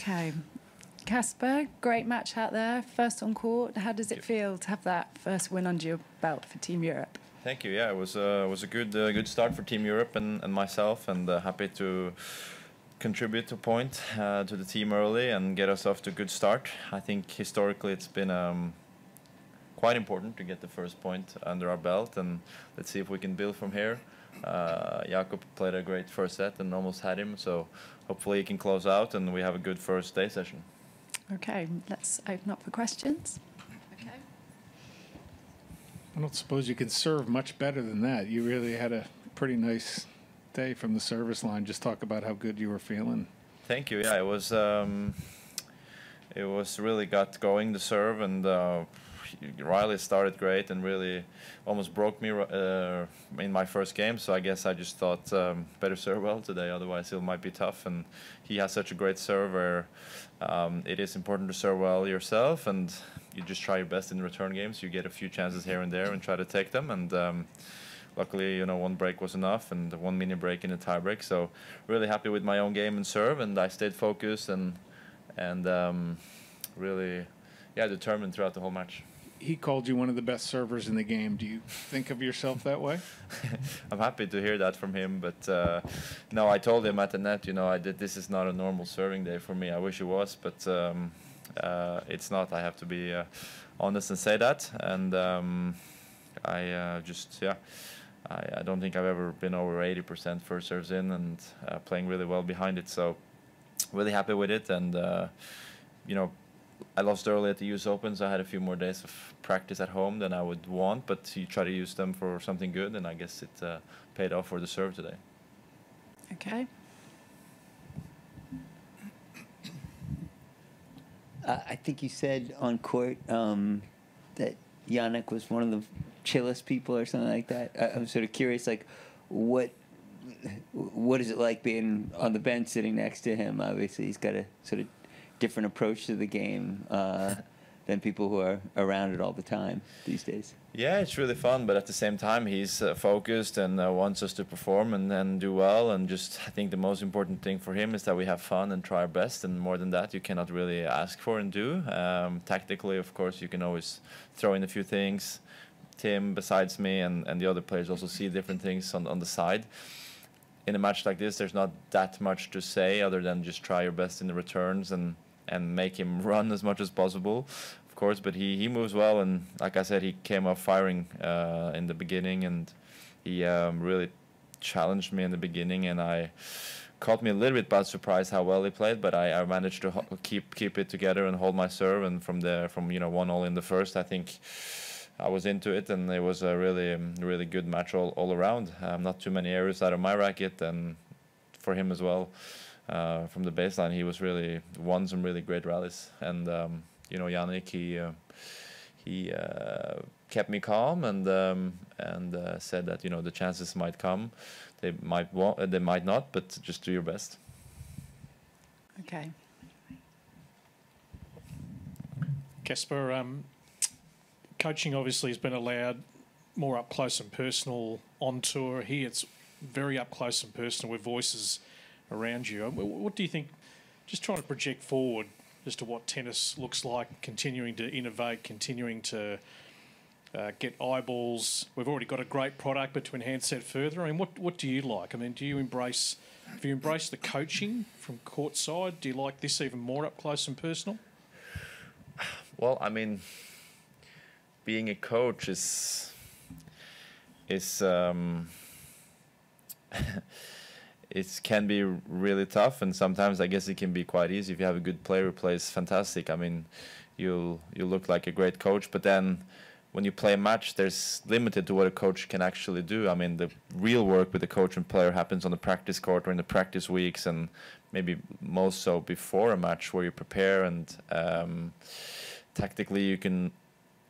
Okay. Casper, great match out there, first on court. How does it feel to have that first win under your belt for Team Europe? Thank you. Yeah, it was a good start for Team Europe and myself, and happy to contribute a point to the team early and get us off to a good start. I think historically it's been quite important to get the first point under our belt, and let's see if we can build from here. Jakub played a great first set and almost had him, so hopefully he can close out and we have a good first day session. Okay, let's open up for questions. Okay. I don't suppose you can serve much better than that. You really had a pretty nice day from the service line. Just talk about how good you were feeling. Thank you. Yeah, it was really got going, the serve, and Reilly started great and really almost broke me in my first game. So I guess I just thought better serve well today, otherwise it might be tough. And he has such a great serve where it is important to serve well yourself, and you just try your best in return games. You get a few chances here and there and try to take them. And luckily, one break was enough, and 1 minute break in a tie break. So really happy with my own game and serve, and I stayed focused and really, yeah, determined throughout the whole match. He called you one of the best servers in the game. Do you think of yourself that way? I'm happy to hear that from him, but no, I told him at the net, this is not a normal serving day for me. I wish it was, but it's not. I have to be honest and say that. And I don't think I've ever been over 80% first serves in and playing really well behind it. So really happy with it, and I lost early at the US Open, so I had a few more days of practice at home than I would want, but you try to use them for something good, and I guess it paid off for the serve today. Okay. I think you said on court that Yannick was one of the chillest people or something like that. I'm sort of curious, like, what is it like being on the bench sitting next to him? Obviously, he's got a sort of different approach to the game than people who are around it all the time these days. Yeah, it's really fun, but at the same time he's focused and wants us to perform and do well, and just I think the most important thing for him is that we have fun and try our best, and more than that you cannot really ask for and do. Tactically, of course, you can always throw in a few things. Tim, besides me, and the other players also see different things on the side. In a match like this, there's not that much to say other than just try your best in the returns and make him run as much as possible, of course. But he moves well, and like I said, he came up firing in the beginning, and he really challenged me in the beginning, and I caught me a little bit by surprise how well he played, but I managed to keep it together and hold my serve, and from 1-0 in the first, I think I was into it, and it was a really good match all around. Not too many errors out of my racket, and for him as well. From the baseline, he was really won some really great rallies, and Yannick, he kept me calm and said that the chances might come, they might not, but just do your best. Okay. Casper, coaching obviously has been allowed more up close and personal on tour. Here it's very up close and personal with voices around you. What do you think, just trying to project forward as to what tennis looks like, continuing to innovate, continuing to get eyeballs? We've already got a great product, but to enhance that further, I mean, what do you like? I mean, have you embraced the coaching from courtside? Do you like this even more up close and personal? Well, I mean, being a coach is it can be really tough, and sometimes I guess it can be quite easy if you have a good player who plays fantastic. I mean, you look like a great coach, but then when you play a match, there's limited to what a coach can actually do. I mean, the real work with the coach and player happens on the practice court or in the practice weeks, and maybe most so before a match where you prepare, and tactically you can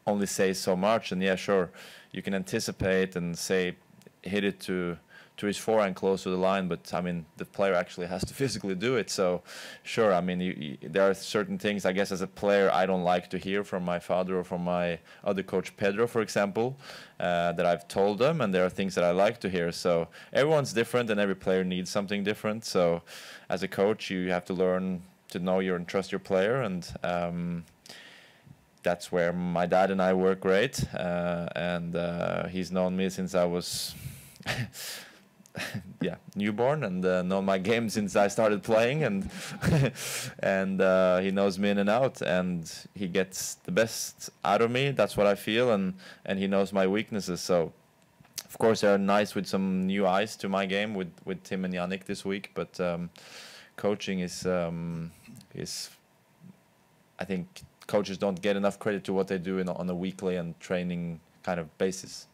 only say so much. And yeah, sure, you can anticipate and say hit it to his forehand close to the line, but I mean the player actually has to physically do it. So sure, I mean there are certain things, I guess, as a player I don't like to hear from my father or from my other coach Pedro, for example, that I've told them, and there are things that I like to hear. So everyone's different and every player needs something different. So as a coach you have to learn to know your and trust your player, and that's where my dad and I work great. And he's known me since I was newborn, and known my game since I started playing, and and he knows me in and out, and he gets the best out of me. That's what I feel, and he knows my weaknesses. So of course they're nice with some new eyes to my game with Tim and Yannick this week, but coaching is I think coaches don't get enough credit to what they do on a weekly and training kind of basis.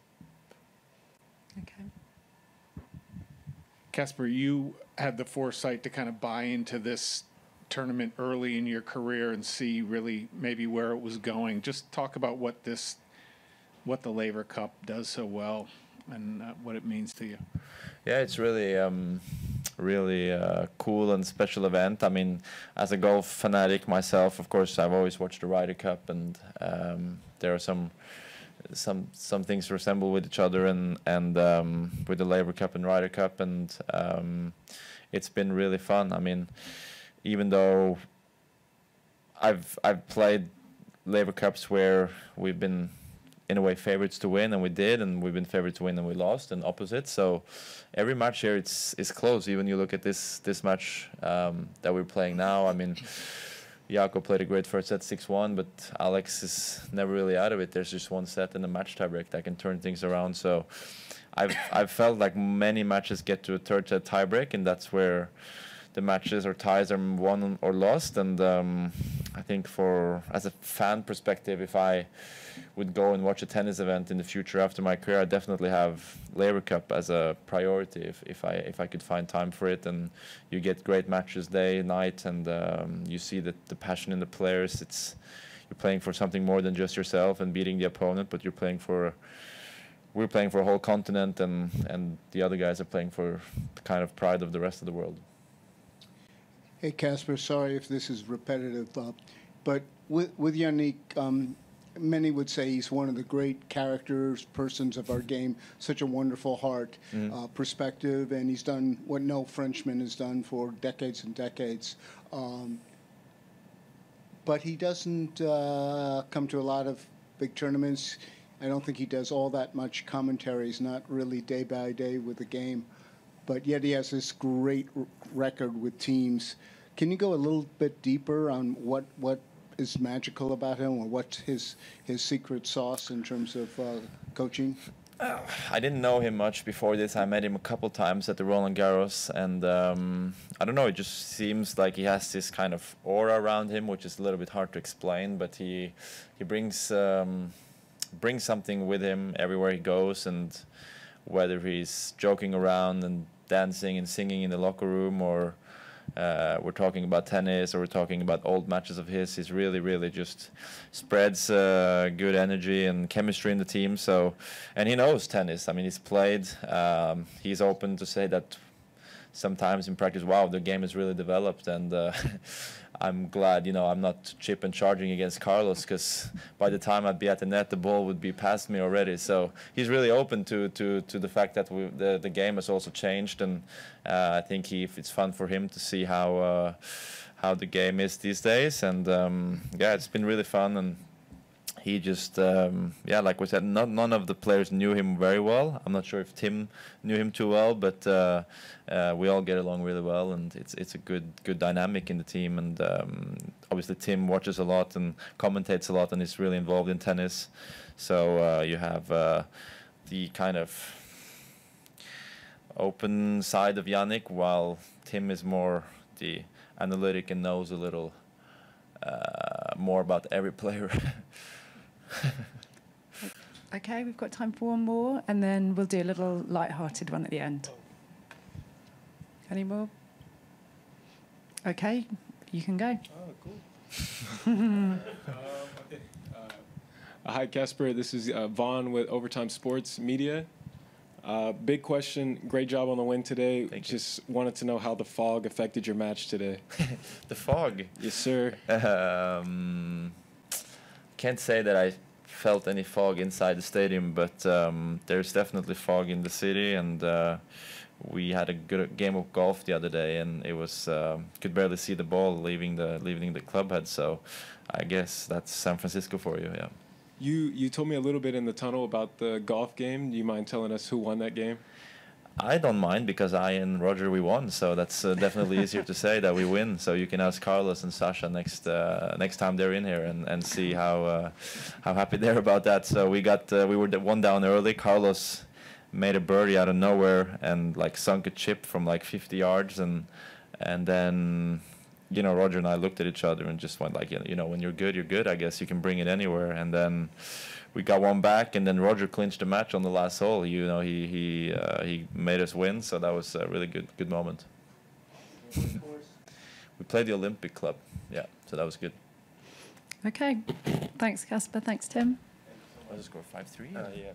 Okay. Casper, you had the foresight to kind of buy into this tournament early in your career and see really maybe where it was going. Just talk about what the Laver Cup does so well and what it means to you. Yeah, it's really cool and special event. I mean, as a golf fanatic myself, of course, I've always watched the Ryder Cup, and there are some things resemble with each other, and with the Laver Cup and Ryder Cup, and it's been really fun. I mean, even though I've played Laver Cups where we've been in a way favorites to win, and we did, and we've been favorites to win and we lost, and opposite. So every match here is close. Even you look at this match that we're playing now. I mean, Jakub played a great first set, 6-1, but Alex is never really out of it. There's just one set in the match tiebreak that can turn things around. So I've felt like many matches get to a third set tiebreak, and that's where the matches or ties are won or lost. And I think as a fan perspective, if I would go and watch a tennis event in the future after my career, I definitely have Laver Cup as a priority if I could find time for it. And you get great matches day, night, and you see the passion in the players. You're playing for something more than just yourself and beating the opponent, but we're playing for a whole continent, and the other guys are playing for the kind of pride of the rest of the world. Hey, Casper, sorry if this is repetitive, but with Yannick, many would say he's one of the great persons of our game, such a wonderful heart, perspective, and he's done what no Frenchman has done for decades and decades. But he doesn't come to a lot of big tournaments. I don't think he does all that much commentary. He's not really day by day with the game, but yet he has this great record with teams. Can you go a little bit deeper on what is magical about him, or what's his secret sauce in terms of coaching? I didn't know him much before this. I met him a couple times at the Roland Garros, and I don't know, it just seems like he has this kind of aura around him, which is a little bit hard to explain, but he brings something with him everywhere he goes, and whether he's joking around and dancing and singing in the locker room, or we're talking about tennis, or we're talking about old matches of his, he's really just spreads good energy and chemistry in the team. So, and he knows tennis. I mean, he's played. He's open to say that sometimes in practice, wow, the game is really developed, and I'm glad, I'm not chip and charging against Carlos, because by the time I'd be at the net, the ball would be past me already. So he's really open to the fact that the game has also changed, and I think it's fun for him to see how the game is these days. And it's been really fun, and he just like we said, none of the players knew him very well. I'm not sure if Tim knew him too well, but we all get along really well, and it's a good dynamic in the team. And obviously Tim watches a lot and commentates a lot, and is really involved in tennis. So you have the kind of open side of Yannick, while Tim is more the analytic and knows a little more about every player. Okay, we've got time for one more, and then we'll do a little light-hearted one at the end. Any more? Okay, you can go. Oh, cool. Okay. Hi, Casper. This is Vaughn with Overtime Sports Media. Big question. Great job on the win today. Just wanted to know how the fog affected your match today. The fog? Yes, sir. Can't say that I felt any fog inside the stadium, but there's definitely fog in the city, and we had a good game of golf the other day, and it was could barely see the ball leaving the club head. So I guess that's San Francisco for you. Yeah. You told me a little bit in the tunnel about the golf game. Do you mind telling us who won that game? I don't mind, because I and Roger, we won, so that's definitely easier to say that we win. So you can ask Carlos and Sasha next time they're in here and see how happy they're about that. So we were one down early. Carlos made a birdie out of nowhere and like sunk a chip from like 50 yards, and then Roger and I looked at each other and just went like, when you're good, you're good. I guess you can bring it anywhere. And then we got one back, and then Roger clinched the match on the last hole. He made us win, so that was a really good moment. We played the Olympic Club, yeah, so that was good. Okay, thanks Casper, thanks Tim. I just scored 5-3. Yeah, 5-3.